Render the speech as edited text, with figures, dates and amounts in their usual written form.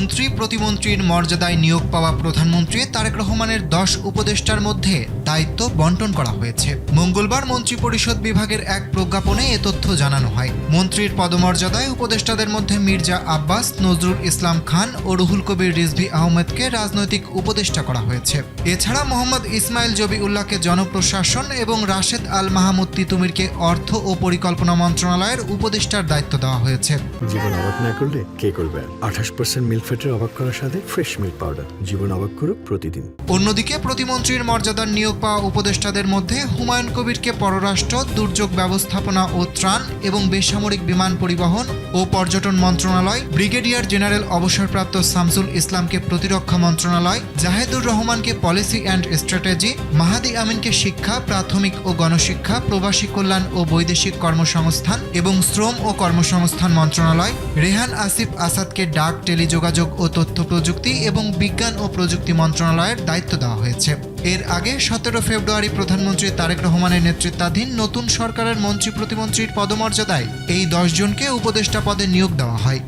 মন্ত্রী প্রতিমন্ত্রীর মর্যাদায় নিয়োগ পাওয়া প্রধানমন্ত্রী তারেক রহমানের 10 উপদেষ্টার মধ্যে দায়িত্ব বন্টন করা হয়েছে। মঙ্গলবার মন্ত্রিপরিষদ বিভাগের এক প্রজ্ঞাপনে এ তথ্য জানানো হয়। মন্ত্রীর পদমর্যাদায় উপদেষ্টাদের মধ্যে মির্জা আব্বাস, নজরুল ইসলাম খান ও রুহুল কবির রিজভী আহমেদকে রাজনৈতিক উপদেষ্টা করা হয়েছে। এছাড়া মোহাম্মদ ইসমাইল জবিউল্লাহকে জনপ্রশাসন এবং রাশেদ আল মাহমুদ তিতুমিরকে অর্থ ও পরিকল্পনা মন্ত্রণালয়ের উপদেষ্টার দায়িত্ব দেওয়া হয়েছে। জীবন অবাক না করলে কে করবে? 28% মিল্ক ফ্যাটের অবাক করার সাথে ফ্রেশ মিল্ক পাউডার। জীবন অবাক করুক প্রতিদিন। অন্যদিকে প্রতিমন্ত্রীর মর্যাদার নিয়োগ পাওয়া উপদেষ্টাদের মধ্যে হুমায়ুন কবিরকে পররাষ্ট্র, দুর্যোগ ব্যবস্থাপনা ও ত্রাণ এবং বেসামরিক বিমান পরিবহন ও পর্যটন মন্ত্রণালয়, ব্রিগেডিয়ার জেনারেল অবসরপ্রাপ্ত শামসুল ইসলামকে প্রতিরক্ষা মন্ত্রণালয়, জাহেদুর রহমানকে পলিসি অ্যান্ড স্ট্র্যাটেজি, মাহাদি আমিনকে শিক্ষা, প্রাথমিক ও গণশিক্ষা, প্রবাসী কল্যাণ ও বৈদেশিক কর্মসংস্থান এবং শ্রম ও কর্মসংস্থান মন্ত্রণালয়, রেহান আসিফ আসাদকে ডাক, টেলিযোগাযোগ ও তথ্য প্রযুক্তি এবং বিজ্ঞান ও প্রযুক্তি মন্ত্রণালয়ের দায়িত্ব দেওয়া হয়েছে। এর আগে 17 ফেব্রুয়ারি প্রধানমন্ত্রী তারেক রহমানের নেতৃত্বাধীন নতুন সরকারের মন্ত্রী প্রতিমন্ত্রীর পদমর্যাদায় এই 10 জনকে উপদেষ্টা পদে নিয়োগ দেওয়া হয়।